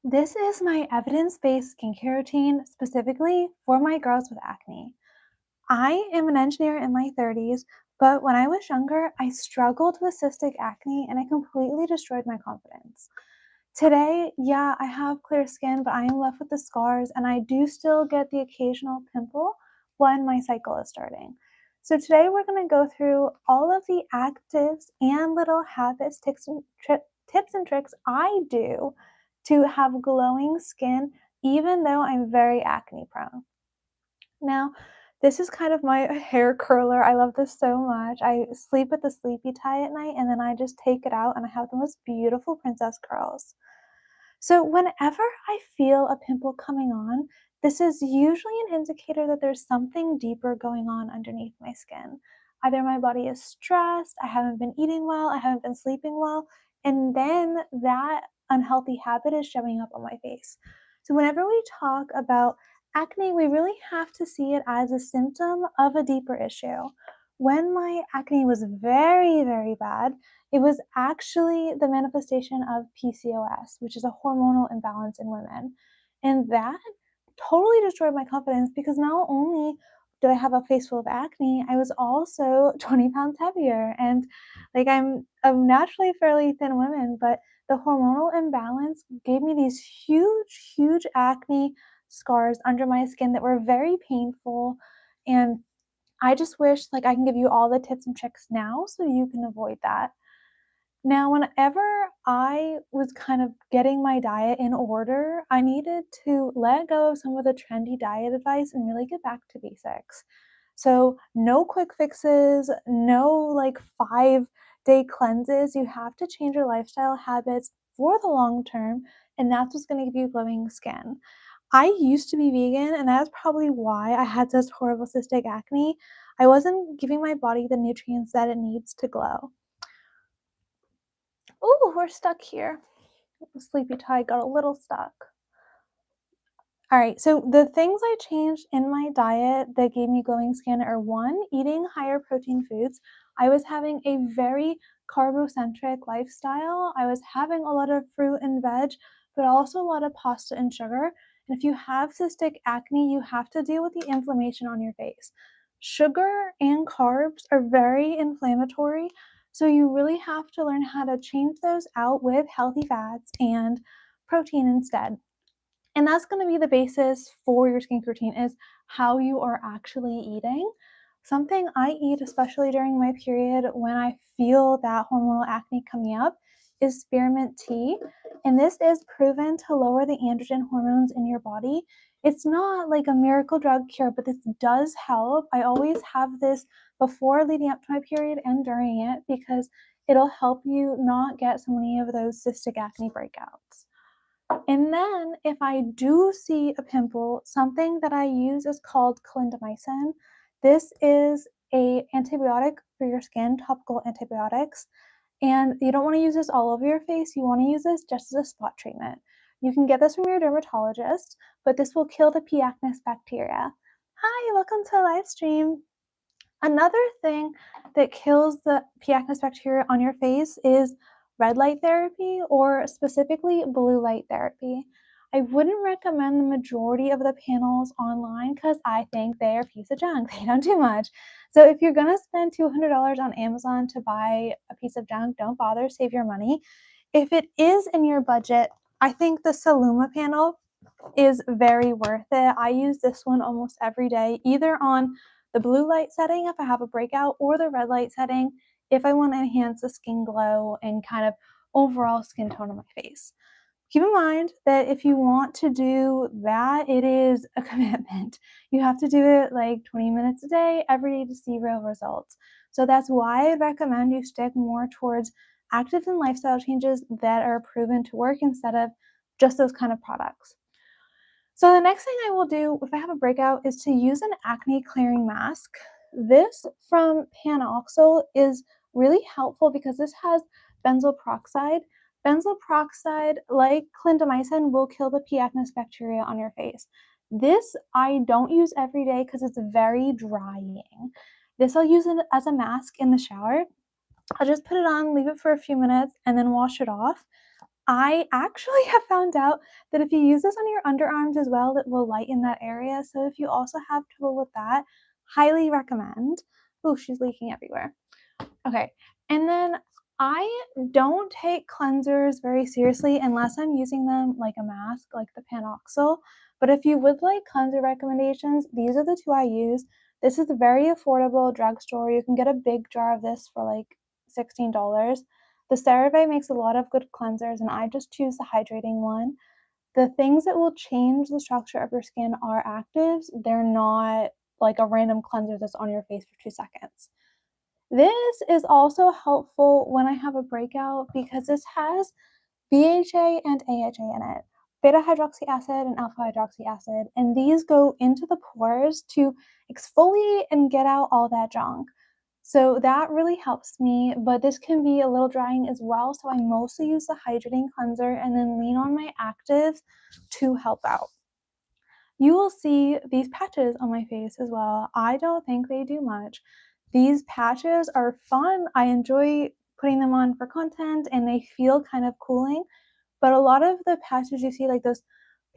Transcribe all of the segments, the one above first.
This is my evidence-based skincare routine specifically for my girls with acne. I am an engineer in my 30s, but when I was younger, I struggled with cystic acne and it completely destroyed my confidence. Today, yeah, I have clear skin, but I am left with the scars and I do still get the occasional pimple when my cycle is starting. So today we're going to go through all of the actives and little habits, tips and tricks I do to have glowing skin even though I'm very acne prone. Now, this is kind of my hair curler. I love this so much. I sleep with the sleepy tie at night and then I just take it out and I have the most beautiful princess curls. So, whenever I feel a pimple coming on, this is usually an indicator that there's something deeper going on underneath my skin. Either my body is stressed, I haven't been eating well, I haven't been sleeping well, and then that unhealthy habit is showing up on my face. So, whenever we talk about acne, we really have to see it as a symptom of a deeper issue. When my acne was very, very bad, it was actually the manifestation of PCOS, which is a hormonal imbalance in women. And that totally destroyed my confidence because not only did I have a face full of acne, I was also 20 pounds heavier. And like I'm a naturally fairly thin woman, but the hormonal imbalance gave me these huge, huge acne scars under my skin that were very painful. And I just wish like I can give you all the tips and tricks now so you can avoid that. Now, whenever I was kind of getting my diet in order, I needed to let go of some of the trendy diet advice and really get back to basics. So, no quick fixes, no like 5-day cleanses. You have to change your lifestyle habits for the long term, and that's what's going to give you glowing skin. I used to be vegan, and that's probably why I had such horrible cystic acne. I wasn't giving my body the nutrients that it needs to glow. Ooh, we're stuck here. The sleepy tie got a little stuck. All right, so the things I changed in my diet that gave me glowing skin are one, eating higher protein foods. I was having a very carbocentric lifestyle. I was having a lot of fruit and veg, but also a lot of pasta and sugar. And if you have cystic acne, you have to deal with the inflammation on your face. Sugar and carbs are very inflammatory, so you really have to learn how to change those out with healthy fats and protein instead. And that's going to be the basis for your skincare routine is how you are actually eating. Something I eat, especially during my period when I feel that hormonal acne coming up, is spearmint tea. And this is proven to lower the androgen hormones in your body. It's not like a miracle drug cure, but this does help. I always have this before leading up to my period and during it because it'll help you not get so many of those cystic acne breakouts. And then if I do see a pimple, something that I use is called clindamycin. This is a antibiotic for your skin, topical antibiotics. And you don't want to use this all over your face. You want to use this just as a spot treatment. You can get this from your dermatologist, but this will kill the P. acnes bacteria. Hi, welcome to the live stream. Another thing that kills the P. acnes bacteria on your face is red light therapy or specifically blue light therapy. I wouldn't recommend the majority of the panels online because I think they are a piece of junk. They don't do much. So if you're going to spend $200 on Amazon to buy a piece of junk, don't bother, save your money. If it is in your budget, I think the Saluma panel is very worth it. I use this one almost every day, either on the blue light setting if I have a breakout or the red light setting if I want to enhance the skin glow and kind of overall skin tone of my face. Keep in mind that if you want to do that, it is a commitment. You have to do it like 20 minutes a day, every day to see real results. So that's why I recommend you stick more towards active and lifestyle changes that are proven to work instead of just those kind of products. So the next thing I will do if I have a breakout is to use an acne clearing mask. This from Panoxyl is really helpful because this has benzoyl peroxide. Benzoyl peroxide, like clindamycin, will kill the P. acnes bacteria on your face. This I don't use every day because it's very drying. This I'll use it as a mask in the shower. I'll just put it on, leave it for a few minutes, and then wash it off. I actually have found out that if you use this on your underarms as well, it will lighten that area. So if you also have trouble with that, highly recommend. Oh, she's leaking everywhere. Okay, and then I don't take cleansers very seriously unless I'm using them like a mask, like the Panoxyl. But if you would like cleanser recommendations, these are the two I use. This is very affordable drugstore. You can get a big jar of this for like $16. The CeraVe makes a lot of good cleansers, and I just choose the hydrating one. The things that will change the structure of your skin are actives. They're not like a random cleanser that's on your face for 2 seconds. This is also helpful when I have a breakout because this has BHA and AHA in it, beta hydroxy acid and alpha hydroxy acid, and these go into the pores to exfoliate and get out all that junk. So that really helps me, but this can be a little drying as well. So I mostly use the hydrating cleanser and then lean on my actives to help out. You will see these patches on my face as well. I don't think they do much. These patches are fun. I enjoy putting them on for content and they feel kind of cooling. But a lot of the patches you see, like those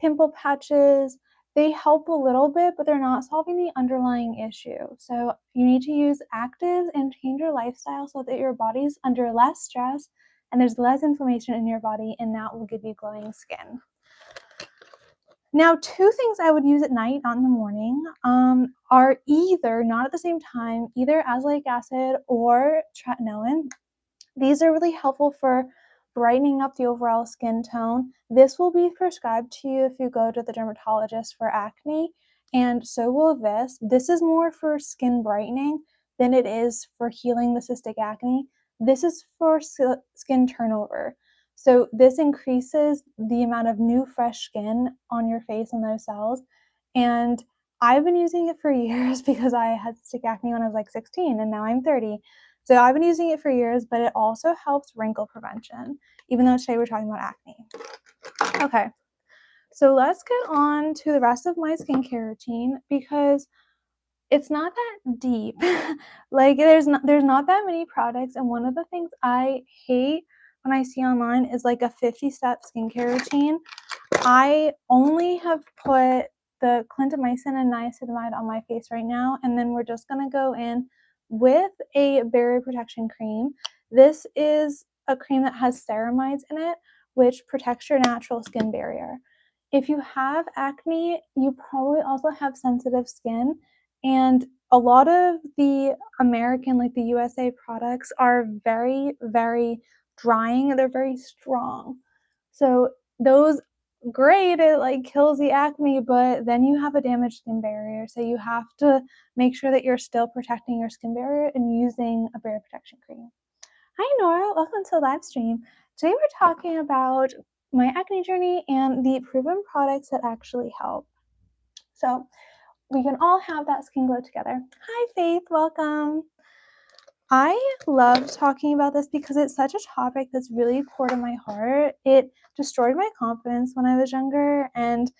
pimple patches, they help a little bit, but they're not solving the underlying issue. So you need to use actives and change your lifestyle so that your body's under less stress and there's less inflammation in your body, and that will give you glowing skin. Now, two things I would use at night, not in the morning, are either not at the same time, either azelaic acid or tretinoin. These are really helpful for brightening up the overall skin tone. This will be prescribed to you if you go to the dermatologist for acne, and so will this. This is more for skin brightening than it is for healing the cystic acne. This is for skin turnover. So this increases the amount of new fresh skin on your face and those cells. And I've been using it for years because I had cystic acne when I was like 16 and now I'm 30. So I've been using it for years, but it also helps wrinkle prevention, even though today we're talking about acne. Okay, so let's get on to the rest of my skincare routine because it's not that deep. Like there's not that many products, and one of the things I hate when I see online is like a 50-step skincare routine. I only have put the clindamycin and niacinamide on my face right now, and then we're just gonna go in with a barrier protection cream. This is a cream that has ceramides in it, which protects your natural skin barrier. If you have acne, you probably also have sensitive skin, and a lot of the American, like the USA products are very, very drying. They're very strong. So those great, it like kills the acne, but then you have a damaged skin barrier. So you have to make sure that you're still protecting your skin barrier and using a barrier protection cream. Hi Nora, welcome to the live stream. Today we're talking about my acne journey and the proven products that actually help. So we can all have that skin glow together. Hi Faith, welcome. I love talking about this because it's such a topic that's really core to my heart. It destroyed my confidence when I was younger, and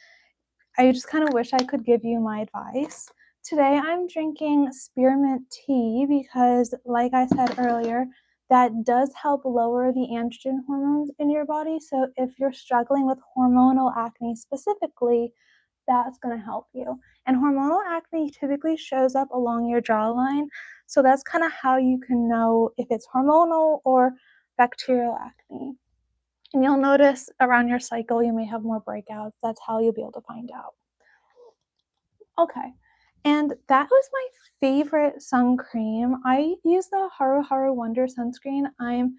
I just kind of wish I could give you my advice. Today I'm drinking spearmint tea because, like I said earlier, that does help lower the androgen hormones in your body. So if you're struggling with hormonal acne specifically, that's going to help you. And hormonal acne typically shows up along your jawline. So that's kind of how you can know if it's hormonal or bacterial acne. And you'll notice around your cycle, you may have more breakouts. That's how you'll be able to find out. Okay. And that was my favorite sun cream. I use the Haru Haru Wonder sunscreen. I'm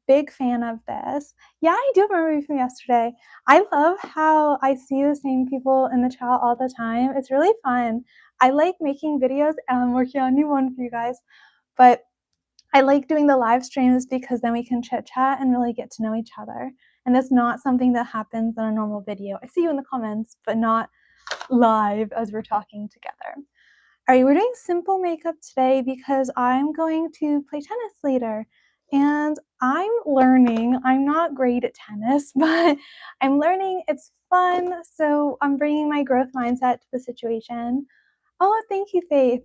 big fan of this. Yeah, I do remember you from yesterday. I love how I see the same people in the chat all the time. It's really fun. I like making videos and I'm working on a new one for you guys. But I like doing the live streams because then we can chit chat and really get to know each other. And that's not something that happens in a normal video. I see you in the comments, but not live as we're talking together. All right, we're doing simple makeup today because I'm going to play tennis later. And I'm learning. I'm not great at tennis, but I'm learning. It's fun. So I'm bringing my growth mindset to the situation. Oh, thank you, Faith.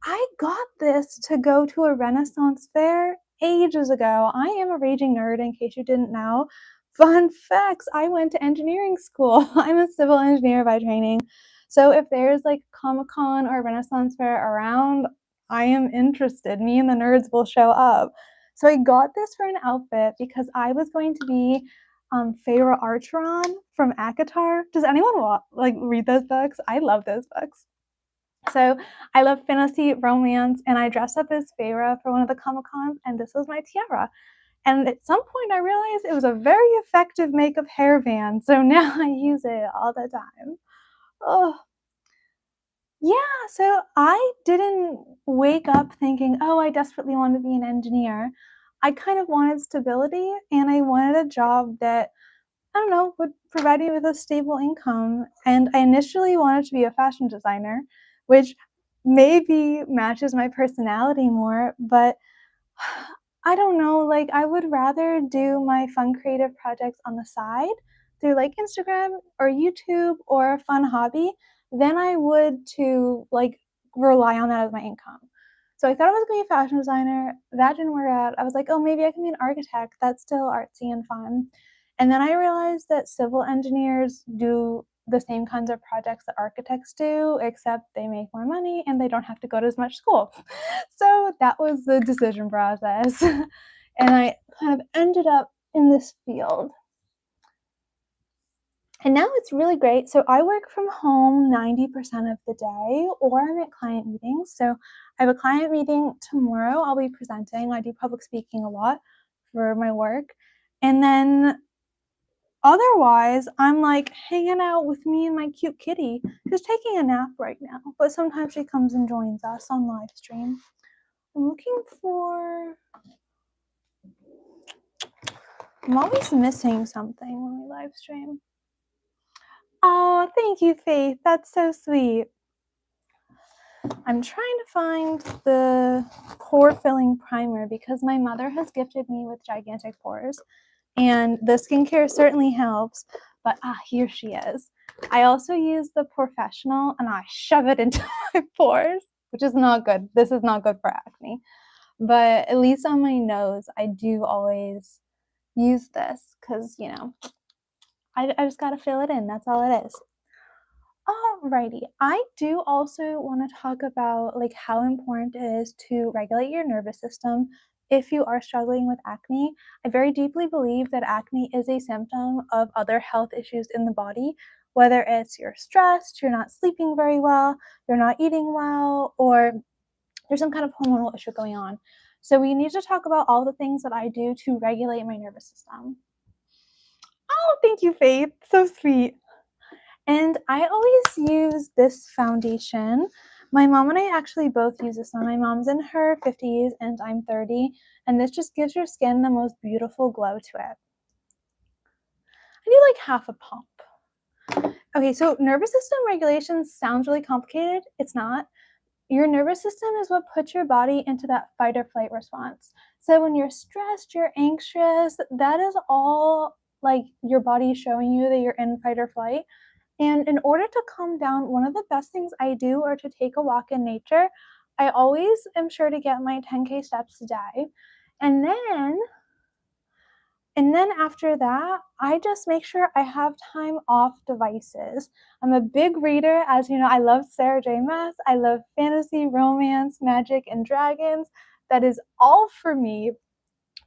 I got this to go to a Renaissance fair ages ago. I am a raging nerd, in case you didn't know. Fun facts, I went to engineering school. I'm a civil engineer by training. So if there's like Comic-Con or Renaissance Fair around, I am interested. Me and the nerds will show up. So I got this for an outfit because I was going to be Feyre Archeron from ACOTAR. Does anyone read those books? I love those books. So I love fantasy romance, and I dressed up as Feyre for one of the Comic-Cons, and this was my tiara. And at some point I realized it was a very effective makeup hairband, so now I use it all the time. Oh, yeah, so I didn't wake up thinking, "Oh, I desperately want to be an engineer." I kind of wanted stability, and I wanted a job that, I don't know, would provide me with a stable income, and I initially wanted to be a fashion designer, which maybe matches my personality more, but I don't know, like, I would rather do my fun creative projects on the side through, like, Instagram or YouTube or a fun hobby than I would to, like, rely on that as my income. So I thought I was gonna be a fashion designer, that didn't work out. I was like, "Oh, maybe I can be an architect, that's still artsy and fun." And then I realized that civil engineers do the same kinds of projects that architects do, except they make more money and they don't have to go to as much school. So that was the decision process. And I kind of ended up in this field. And now it's really great. So I work from home 90% of the day, or I'm at client meetings. So I have a client meeting tomorrow. I'll be presenting. I do public speaking a lot for my work. And then otherwise, I'm like hanging out with me and my cute kitty, who's taking a nap right now. But sometimes she comes and joins us on live stream. I'm looking for. I'm always missing something when we live stream. Oh, thank you, Faith. That's so sweet. I'm trying to find the pore filling primer because my mother has gifted me with gigantic pores, and the skincare certainly helps, but here she is. I also use the Professional and I shove it into my pores, which is not good. This is not good for acne, but at least on my nose, I do always use this because, I just gotta fill it in. That's all it is. Alrighty. I do also want to talk about like how important it is to regulate your nervous system if you are struggling with acne. I very deeply believe that acne is a symptom of other health issues in the body, whether it's you're stressed, you're not sleeping very well, you're not eating well, or there's some kind of hormonal issue going on. So we need to talk about all the things that I do to regulate my nervous system. Oh, thank you, Faith. So sweet. And I always use this foundation. My mom and I actually both use this one. My mom's in her 50s and I'm 30, and this just gives your skin the most beautiful glow to it. I do like half a pump. Okay, so nervous system regulation sounds really complicated. It's not. Your nervous system is what puts your body into that fight or flight response. So when you're stressed, you're anxious, that is all like your body showing you that you're in fight or flight. And in order to calm down, one of the best things I do are to take a walk in nature. I always am sure to get my 10K steps a day. And then after that, I just make sure I have time off devices. I'm a big reader. As you know, I love Sarah J. Maas. I love fantasy, romance, magic, and dragons. That is all for me.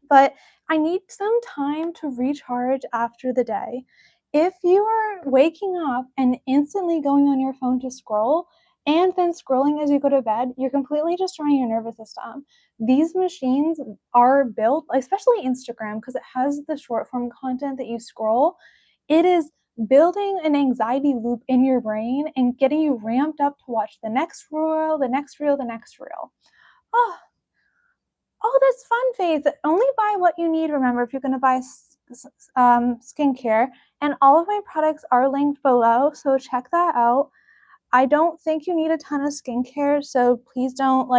But I need some time to recharge after the day. If you are waking up and instantly going on your phone to scroll and then scrolling as you go to bed, you're completely destroying your nervous system. These machines are built, especially Instagram, because it has the short form content that you scroll. It is building an anxiety loop in your brain and getting you ramped up to watch the next reel, the next reel, the next reel. Oh, Oh, that's fun, Faith. Only buy what you need. Remember, if you're going to buy skincare, and all of my products are linked below, so check that out. I don't think you need a ton of skincare, so please don't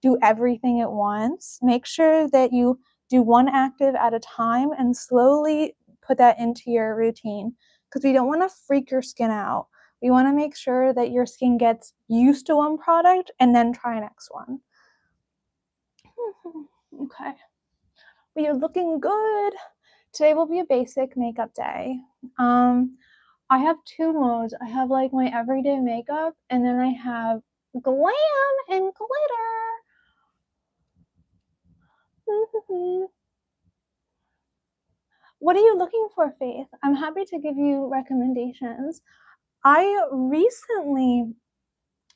do everything at once. Make sure that you do one active at a time and slowly put that into your routine because we don't want to freak your skin out. We want to make sure that your skin gets used to one product and then try next one. Okay. We are looking good. Today will be a basic makeup day. I have 2 modes. I have, like, my everyday makeup, and then I have glam and glitter. What are you looking for, Faith? I'm happy to give you recommendations. I recently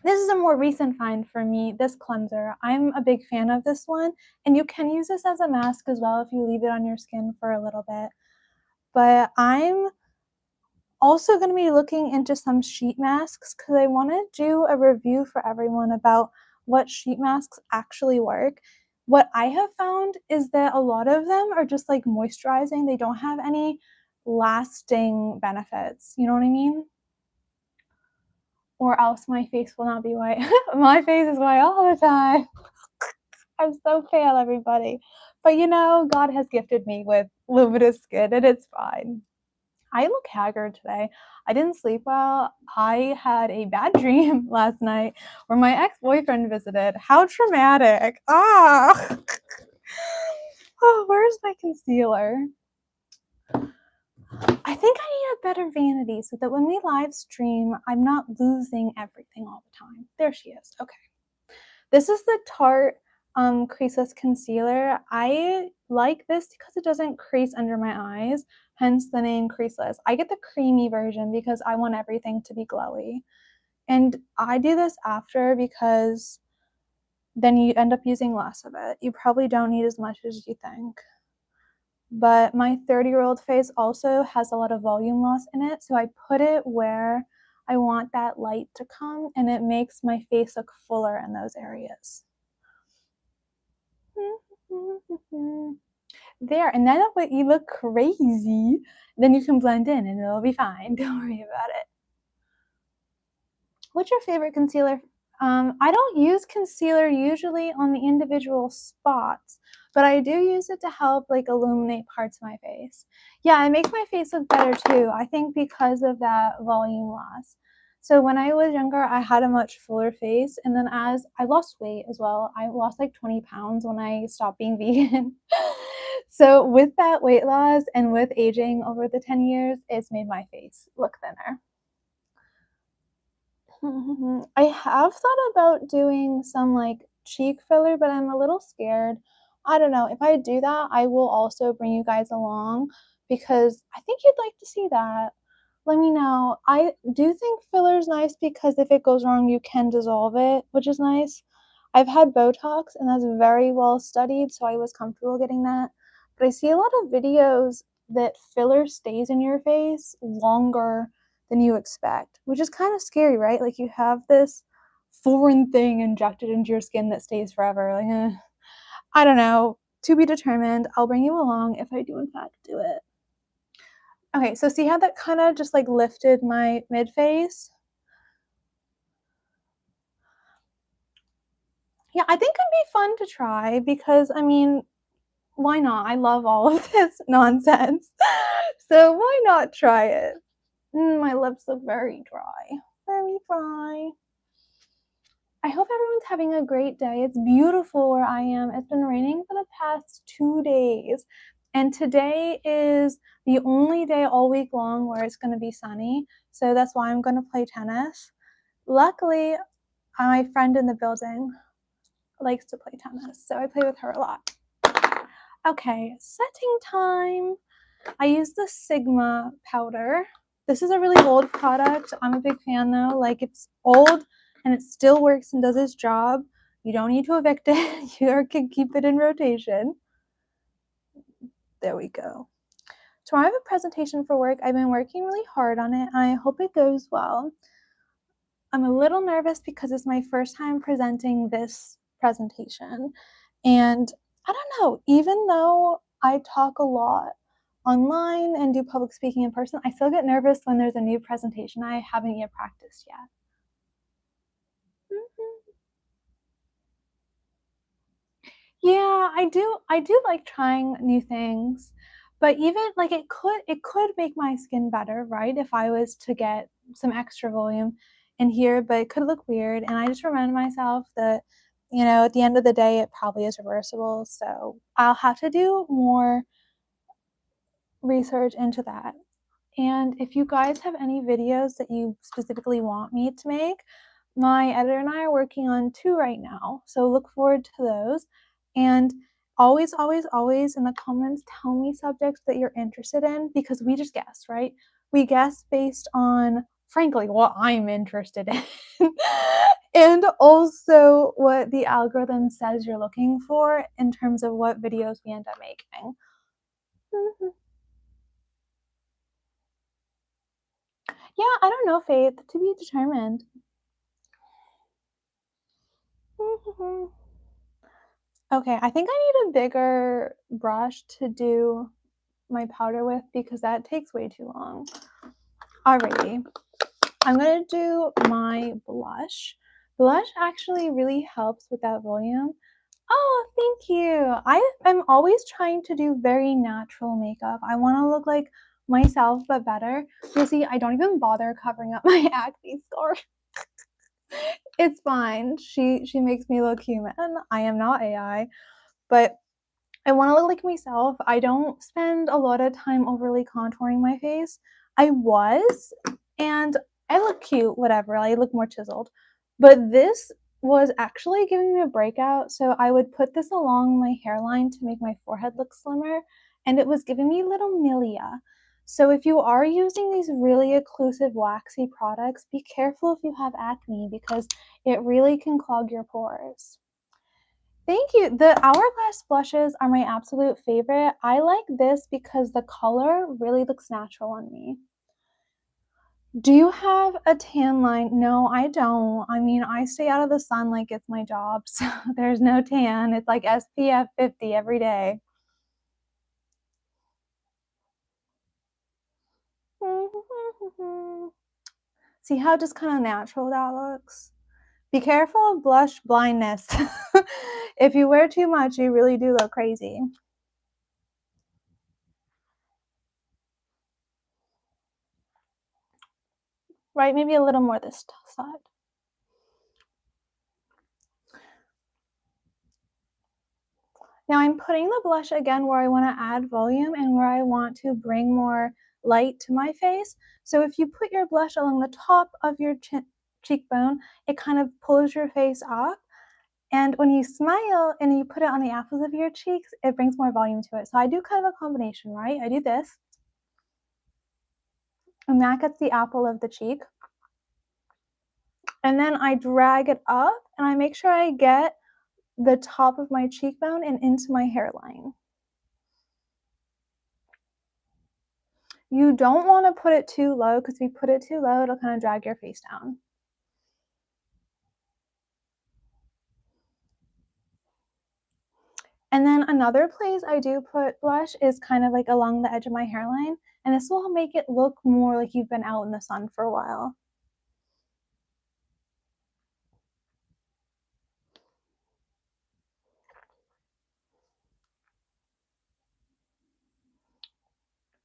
This is a more recent find for me, this cleanser. I'm a big fan of this one, and you can use this as a mask as well if you leave it on your skin for a little bit. But I'm also gonna be looking into some sheet masks because I wanna do a review for everyone about what sheet masks actually work. What I have found is that a lot of them are just, like, moisturizing, they don't have any lasting benefits, you know what I mean? Or else my face will not be white. My face is white all the time. I'm so pale, everybody. But, God has gifted me with luminous skin, and it's fine. I look haggard today. I didn't sleep well. I had a bad dream last night where my ex-boyfriend visited. How traumatic. Ah! Oh, where's my concealer? I think I need a better vanity so that when we live stream, I'm not losing everything all the time. There she is. Okay. This is the Tarte Creaseless Concealer. I like this because it doesn't crease under my eyes, hence the name Creaseless. I get the creamy version because I want everything to be glowy. And I do this after because then you end up using less of it. You probably don't need as much as you think. But my 30-year-old face also has a lot of volume loss in it, so I put it where I want that light to come, and it makes my face look fuller in those areas. There, and then when you look crazy, then you can blend in and it'll be fine. Don't worry about it. What's your favorite concealer? I don't use concealer usually on the individual spots, but I do use it to help, like, illuminate parts of my face. Yeah, it makes my face look better too, I think because of that volume loss. So when I was younger, I had a much fuller face, and then as I lost weight as well, I lost like 20 pounds when I stopped being vegan. So with that weight loss and with aging over the 10 years, it's made my face look thinner. I have thought about doing some, like, cheek filler, but I'm a little scared. I don't know. If I do that, I will also bring you guys along because I think you'd like to see that. Let me know. I do think filler's nice because if it goes wrong, you can dissolve it, which is nice. I've had Botox, and that's very well studied, so I was comfortable getting that. But I see a lot of videos that filler stays in your face longer than you expect, which is kind of scary, right? Like, you have this foreign thing injected into your skin that stays forever. Like, I don't know. To be determined. I'll bring you along if I do in fact do it. Okay, so see how that kind of just, like, lifted my mid face? Yeah, I think it'd be fun to try because, I mean, why not? I love all of this nonsense. So why not try it? My lips look very dry. Very dry. I hope everyone's having a great day. It's beautiful where I am. It's been raining for the past 2 days, and today is the only day all week long where it's gonna be sunny, so that's why I'm gonna play tennis. Luckily, my friend in the building likes to play tennis, so I play with her a lot. Okay, setting time. I use the Sigma powder. This is a really old product. I'm a big fan though. Like, it's old and it still works and does its job. You don't need to evict it. You can keep it in rotation. There we go. Tomorrow I have a presentation for work. I've been working really hard on it and I hope it goes well. I'm a little nervous because it's my first time presenting this presentation. And I don't know, even though I talk a lot online and do public speaking in person, I still get nervous when there's a new presentation I haven't yet practiced yet. Mhm. Yeah, I do like trying new things, but even, like, it could make my skin better, right, if I was to get some extra volume in here, but it could look weird, and I just remind myself that, at the end of the day, it probably is reversible, so I'll have to do more research into that. And if you guys have any videos that you specifically want me to make, my editor and I are working on 2 right now, so look forward to those. And always, always, always in the comments, tell me subjects that you're interested in because we just guess, right? We guess based on, frankly, what I'm interested in and also what the algorithm says you're looking for in terms of what videos we end up making. Yeah, I don't know, Faith. To be determined. Okay, I think I need a bigger brush to do my powder with because that takes way too long. Alrighty, I'm gonna do my blush. Blush actually really helps with that volume. Oh, thank you. I am always trying to do very natural makeup. I want to look like myself, but better. You'll see, I don't even bother covering up my acne scar. It's fine. She makes me look human. I am not AI, but I want to look like myself. I don't spend a lot of time overly contouring my face. I was, and I look cute, whatever. I look more chiseled. But this was actually giving me a breakout, so I would put this along my hairline to make my forehead look slimmer, and it was giving me little milia. So if you are using these really occlusive waxy products, be careful if you have acne because it really can clog your pores. Thank you. The Hourglass blushes are my absolute favorite. I like this because the color really looks natural on me. Do you have a tan line? No, I don't. I mean, I stay out of the sun like it's my job, so there's no tan. It's like SPF 50 every day. See how just kind of natural that looks? Be careful of blush blindness. If you wear too much, you really do look crazy. Right, maybe a little more this side. Now I'm putting the blush again where I want to add volume and where I want to bring more light to my face. So if you put your blush along the top of your cheekbone, it kind of pulls your face up. And when you smile and you put it on the apples of your cheeks, it brings more volume to it. So I do kind of a combination, right? I do this, and that gets the apple of the cheek. And then I drag it up and I make sure I get the top of my cheekbone and into my hairline. You don't want to put it too low because if you put it too low, it'll kind of drag your face down. And then another place I do put blush is kind of like along the edge of my hairline, and this will make it look more like you've been out in the sun for a while.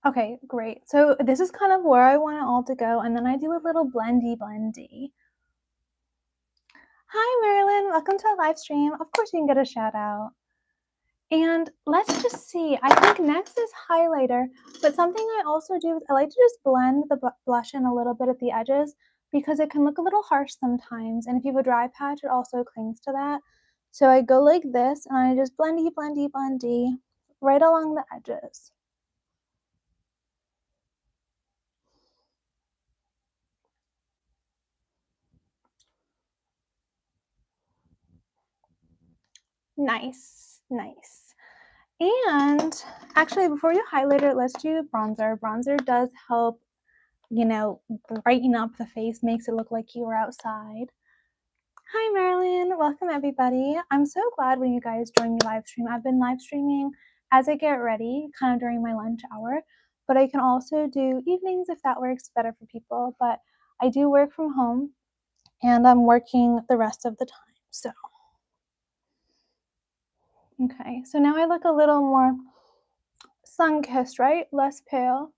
Okay, great. So this is kind of where I want it all to go, and then I do a little blendy. Hi, Marilyn. Welcome to the live stream. Of course, you can get a shout out. And let's just see. I think next is highlighter, but something I also do is I like to just blend the blush in a little bit at the edges because it can look a little harsh sometimes. And if you have a dry patch, it also clings to that. So I go like this and I just blendy right along the edges. Nice. And actually, before you highlight it, let's do bronzer. Bronzer does help, brighten up the face, makes it look like you were outside. Hi, Marilyn. Welcome, everybody. I'm so glad when you guys join me live stream. I've been live streaming as I get ready, kind of during my lunch hour, but I can also do evenings if that works better for people. But I do work from home and I'm working the rest of the time. So, okay. So now I look a little more sun-kissed, right? Less pale.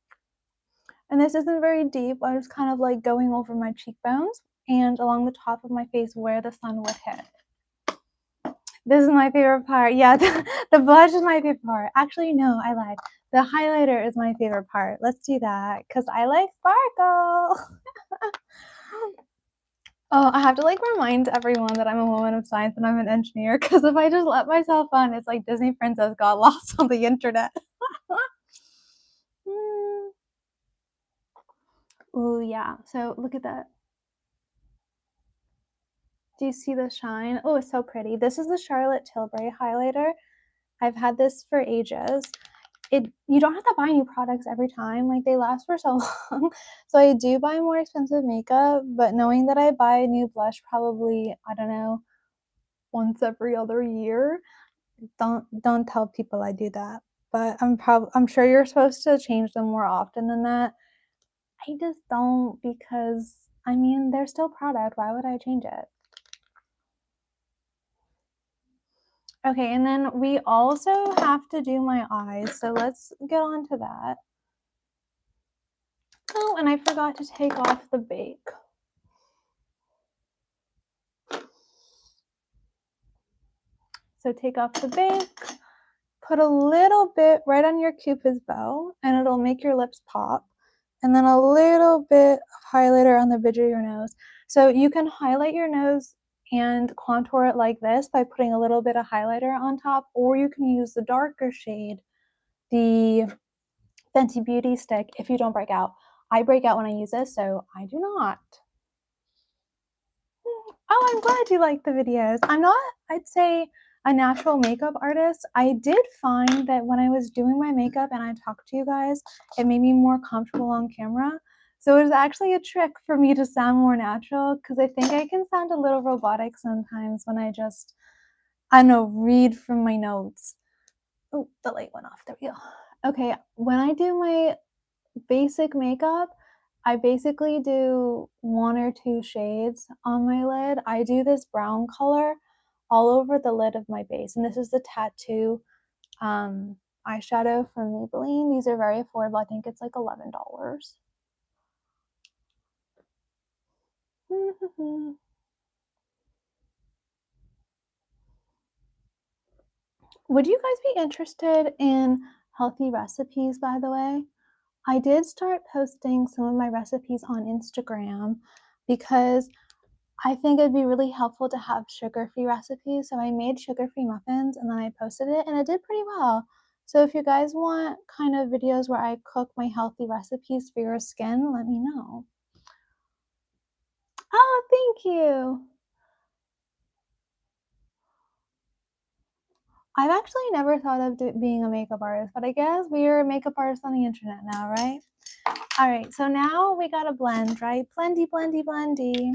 And this isn't very deep. I'm just kind of like going over my cheekbones and along the top of my face where the sun would hit. This is my favorite part. Yeah, the blush is my favorite part. Actually, no, I lied. The highlighter is my favorite part. Let's do that because I like sparkle. Oh, I have to like remind everyone that I'm a woman of science and I'm an engineer because if I just let myself on, it's like Disney princess got lost on the internet. Oh yeah. So look at that. Do you see the shine? Oh, it's so pretty. This is the Charlotte Tilbury highlighter. I've had this for ages. You don't have to buy new products every time, like, they last for so long. So I do buy more expensive makeup, but knowing that I buy a new blush probably, I don't know, once every other year, don't tell people I do that. But I'm sure you're supposed to change them more often than that. I just don't because, I mean, they're still product, why would I change it? Okay, and then we also have to do my eyes, so let's get on to that. Oh, and I forgot to take off the bake. So take off the bake, put a little bit right on your cupid's bow, and it'll make your lips pop. And then a little bit of highlighter on the bridge of your nose. So you can highlight your nose and contour it like this by putting a little bit of highlighter on top, or you can use the darker shade, the Fenty Beauty stick, if you don't break out. I break out when I use this, so I do not. Oh, I'm glad you like the videos. I'm not, I'd say, a natural makeup artist. I did find that when I was doing my makeup and I talked to you guys, it made me more comfortable on camera. So it was actually a trick for me to sound more natural because I think I can sound a little robotic sometimes when I just, I don't know, read from my notes. Oh, the light went off. There we go. Okay, when I do my basic makeup, I basically do 1 or 2 shades on my lid. I do this brown color all over the lid of my base, and this is the Tattoo eyeshadow from Maybelline. These are very affordable. I think it's like $11. Would you guys be interested in healthy recipes, by the way? I did start posting some of my recipes on Instagram because I think it'd be really helpful to have sugar-free recipes. So I made sugar-free muffins and then I posted it and it did pretty well. So if you guys want kind of videos where I cook my healthy recipes for your skin, let me know. Oh, thank you. I've actually never thought of being a makeup artist, but I guess we're makeup artists on the internet now, right? All right, so now we gotta blend, right? Blendy, blendy, blendy.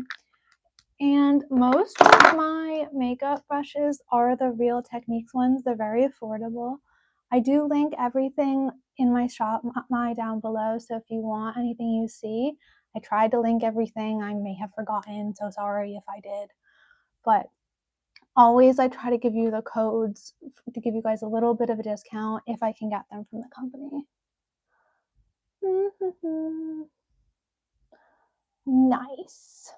And most of my makeup brushes are the Real Techniques ones. They're very affordable. I do link everything in my shop down below, so if you want anything you see, I tried to link everything. I may have forgotten, so sorry if I did. But always I try to give you the codes to give you guys a little bit of a discount if I can get them from the company. Nice.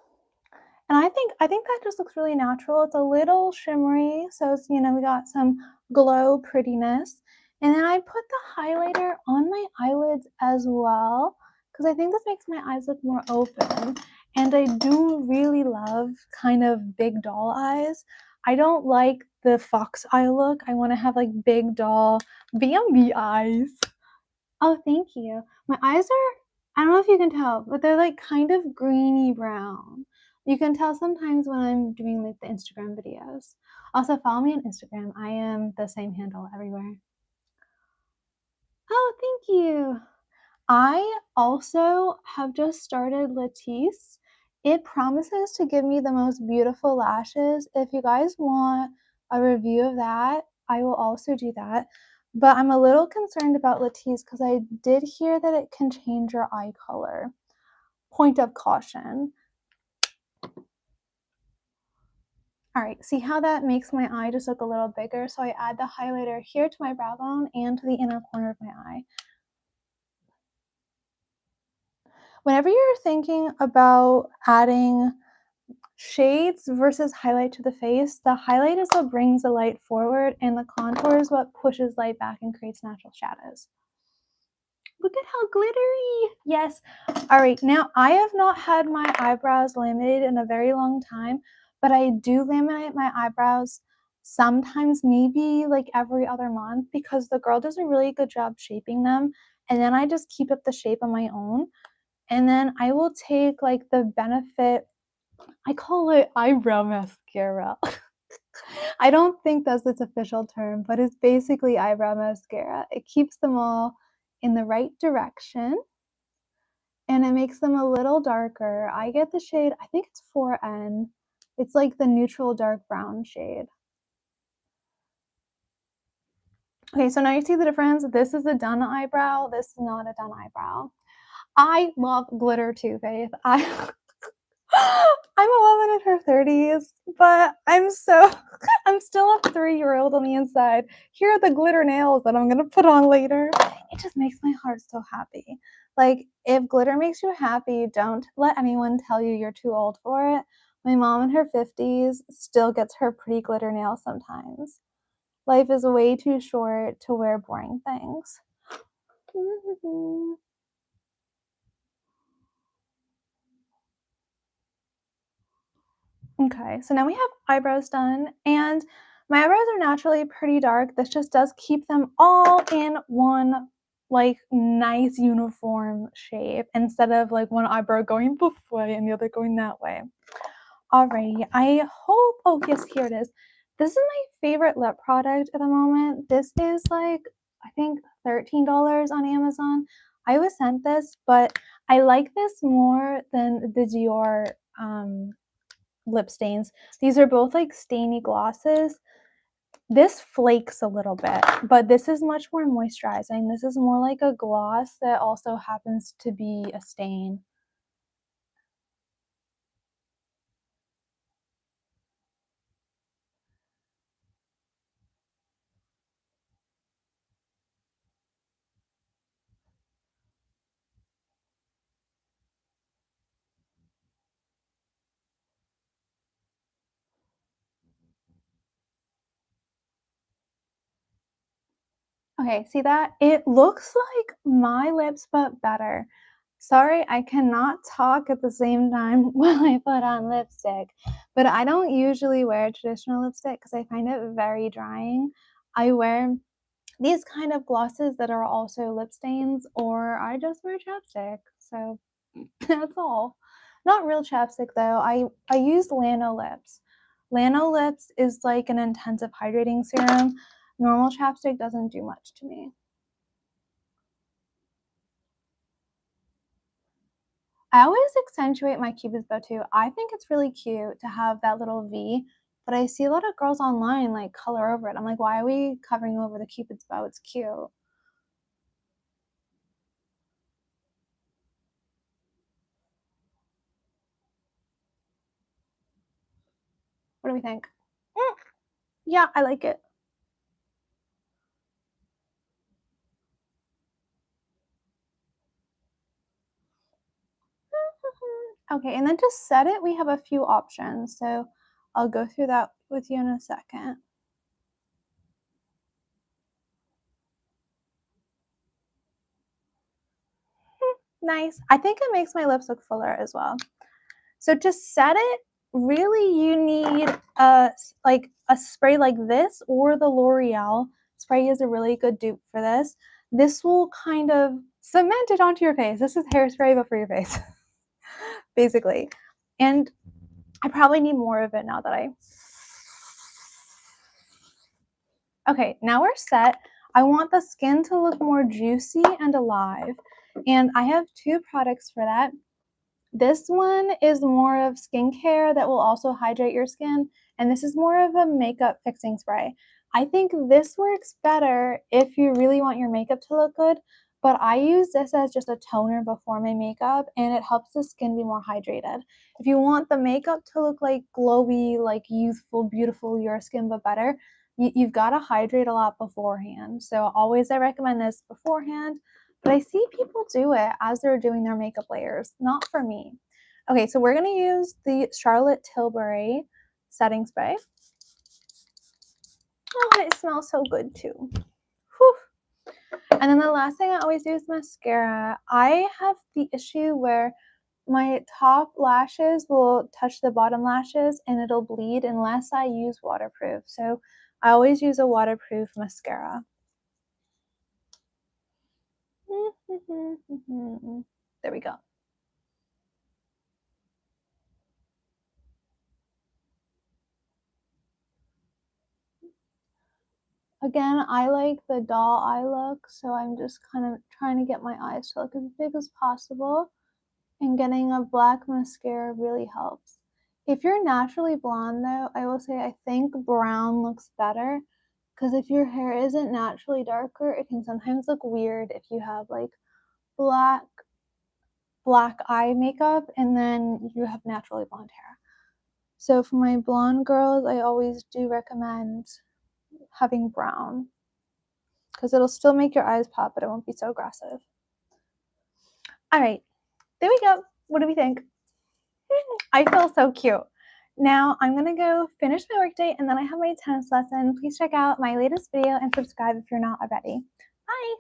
And I think that just looks really natural. It's a little shimmery, so it's, we got some glow prettiness. And then I put the highlighter on my eyelids as well, because I think this makes my eyes look more open. And I do really love kind of big doll eyes. I don't like the fox eye look. I want to have like big doll Bambi eyes. Oh, thank you. My eyes are, I don't know if you can tell, but they're like kind of greeny brown. You can tell sometimes when I'm doing like the Instagram videos. Also, follow me on Instagram. I am the same handle everywhere. Oh, thank you. I also have just started Latisse. It promises to give me the most beautiful lashes. If you guys want a review of that, I will also do that. But I'm a little concerned about Latisse because I did hear that it can change your eye color. Point of caution. All right, see how that makes my eye just look a little bigger? So I add the highlighter here to my brow bone and to the inner corner of my eye. Whenever you're thinking about adding shades versus highlight to the face. The highlight is what brings the light forward, and the contour is what pushes light back and creates natural shadows. Look at how glittery. Yes. All right. Now, I have not had my eyebrows laminated in a very long time, but I do laminate my eyebrows sometimes, maybe like every other month, because the girl does a really good job shaping them. And then I just keep up the shape on my own. And then I will take like the Benefit, I call it eyebrow mascara. I don't think that's its official term, but it's basically eyebrow mascara. It keeps them all in the right direction and it makes them a little darker. I get the shade, I think it's 4N. It's like the neutral dark brown shade. Okay, so now you see the difference. This is a done eyebrow. This is not a done eyebrow. I love glitter too, Faith. I'm a woman in her 30s, but I'm still a 3-year-old on the inside. Here are the glitter nails that I'm gonna put on later. It just makes my heart so happy. Like, if glitter makes you happy, don't let anyone tell you you're too old for it. My mom in her 50s still gets her pretty glitter nails sometimes. Life is way too short to wear boring things. Okay, so now we have eyebrows done, and my eyebrows are naturally pretty dark. This just does keep them all in one, like, nice uniform shape instead of, like, one eyebrow going this way and the other going that way. Alrighty, I hope oh, yes, here it is. This is my favorite lip product at the moment. This is, like, I think $13 on Amazon. I was sent this, but I like this more than the Dior, lip stains. These are both like stainy glosses. This flakes a little bit, but this is much more moisturizing. This is more like a gloss that also happens to be a stain. Okay, see that? It looks like my lips, but better. Sorry, I cannot talk at the same time while I put on lipstick, but I don't usually wear traditional lipstick because I find it very drying. I wear these kind of glosses that are also lip stains, or I just wear chapstick. So that's all. Not real chapstick though. I use Lano Lips. Lano Lips is like an intensive hydrating serum. Normal chapstick doesn't do much to me. I always accentuate my cupid's bow too. I think it's really cute to have that little V, but I see a lot of girls online like color over it. I'm like, why are we covering over the cupid's bow? It's cute. What do we think? Mm, yeah, I like it. Okay, and then to set it, we have a few options. So I'll go through that with you in a second. Nice. I think it makes my lips look fuller as well. So to set it, really you need like a spray like this, or the L'Oreal spray is a really good dupe for this. This will kind of cement it onto your face. This is hairspray but for your face, basically. And I probably need more of it now that I Okay, now we're set. I want the skin to look more juicy and alive. And I have two products for that. This one is more of skincare that will also hydrate your skin, and this is more of a makeup fixing spray. I think this works better if you really want your makeup to look good, but I use this as just a toner before my makeup, and it helps the skin be more hydrated. If you want the makeup to look like glowy, like youthful, beautiful, your skin, but better, you've got to hydrate a lot beforehand. So always I recommend this beforehand, but I see people do it as they're doing their makeup layers. Not for me. Okay, so we're gonna use the Charlotte Tilbury setting spray. Oh, it smells so good too. Whew. And then the last thing I always do is mascara. I have the issue where my top lashes will touch the bottom lashes and it'll bleed unless I use waterproof. So I always use a waterproof mascara. There we go. Again, I like the doll eye look, so I'm just kind of trying to get my eyes to look as big as possible, and getting a black mascara really helps. If you're naturally blonde though, I will say I think brown looks better, because if your hair isn't naturally darker, it can sometimes look weird if you have like black eye makeup and then you have naturally blonde hair. So for my blonde girls, I always do recommend having brown, because it'll still make your eyes pop, but it won't be so aggressive. All right, there we go. What do we think? I feel so cute. Now I'm gonna go finish my workday and then I have my tennis lesson. Please check out my latest video and subscribe if you're not already. Bye!